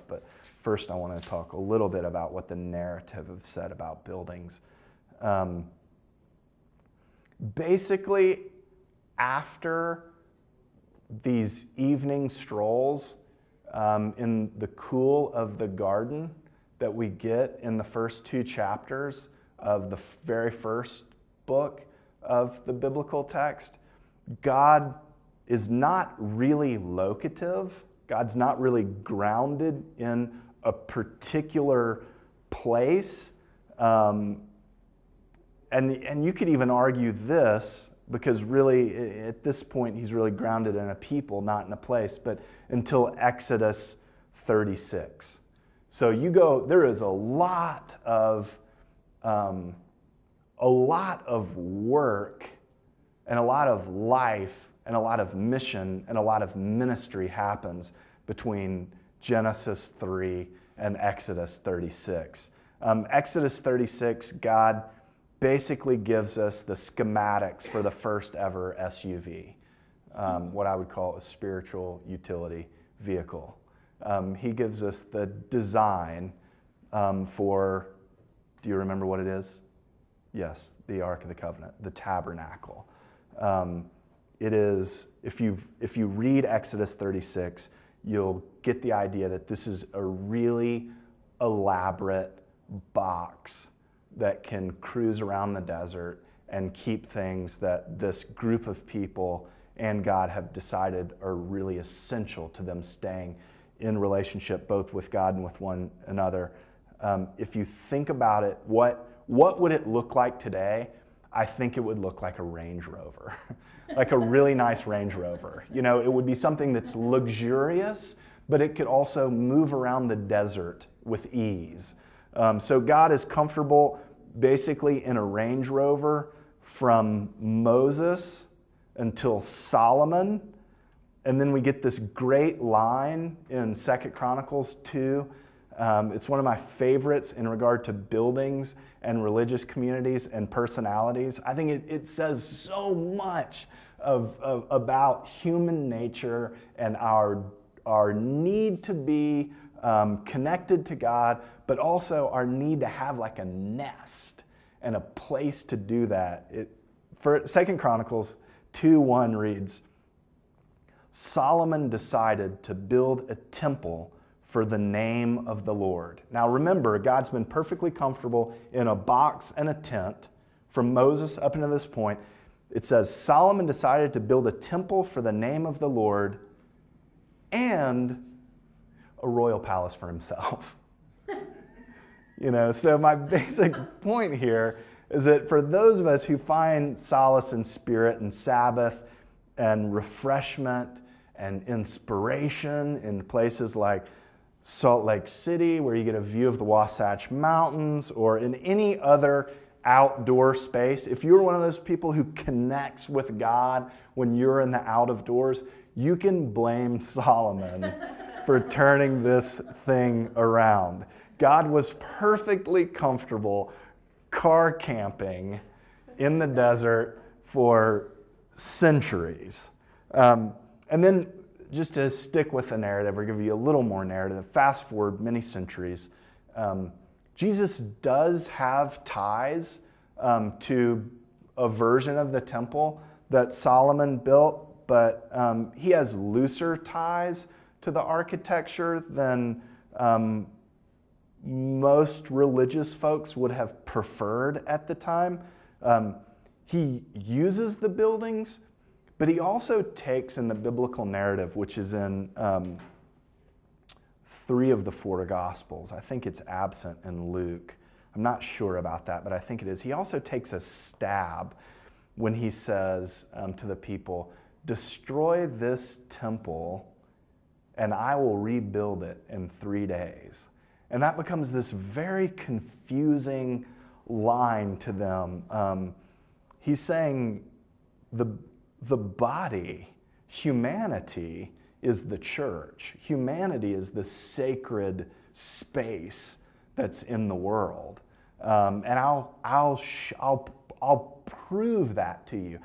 but first I want to talk a little bit about what the narrative have said about buildings. Basically, after these evening strolls in the cool of the garden that we get in the first 2 chapters of the very first book of the biblical text, God is not really locative. God's not really grounded in a particular place. And you could even argue this, because really at this point he's really grounded in a people, not in a place, but until Exodus 36. So you go, there is a lot of work and a lot of life and a lot of mission and a lot of ministry happens between Genesis 3 and Exodus 36. Exodus 36, God basically gives us the schematics for the first ever SUV, what I would call a spiritual utility vehicle. He gives us the design for, do you remember what it is? Yes, the Ark of the Covenant, the tabernacle. It is, if you read Exodus 36, you'll get the idea that this is a really elaborate box that can cruise around the desert and keep things that this group of people and God have decided are really essential to them staying in relationship both with God and with one another. If you think about it, what would it look like today? I think it would look like a Range Rover, like a really nice Range Rover. You know, it would be something that's luxurious, but it could also move around the desert with ease. So God is comfortable basically in a Range Rover from Moses until Solomon. And then we get this great line in 2 Chronicles 2. It's one of my favorites in regard to buildings and religious communities and personalities. I think it says so much about human nature and our need to be connected to God, but also our need to have like a nest and a place to do that. For 2 Chronicles 2:1 reads, Solomon decided to build a temple for the name of the Lord. Now remember, God's been perfectly comfortable in a box and a tent from Moses up until this point. It says Solomon decided to build a temple for the name of the Lord and a royal palace for himself. You know, so my basic point here is that for those of us who find solace in spirit and Sabbath and refreshment and inspiration in places like Salt Lake City, where you get a view of the Wasatch Mountains, or in any other outdoor space, if you're one of those people who connects with God when you're in the out of doors, you can blame Solomon for turning this thing around. God was perfectly comfortable car camping in the desert for centuries. And then just to stick with the narrative, or give you a little more narrative, fast forward many centuries, Jesus does have ties to a version of the temple that Solomon built, but he has looser ties to the architecture than most religious folks would have preferred at the time. He uses the buildings, but he also takes in the biblical narrative, which is in 3 of the 4 Gospels. I think it's absent in Luke. I'm not sure about that, but I think it is. He also takes a stab when he says to the people, destroy this temple and I will rebuild it in 3 days. And that becomes this very confusing line to them. He's saying the body, humanity, is the church. Humanity is the sacred space that's in the world. And I'll prove that to you.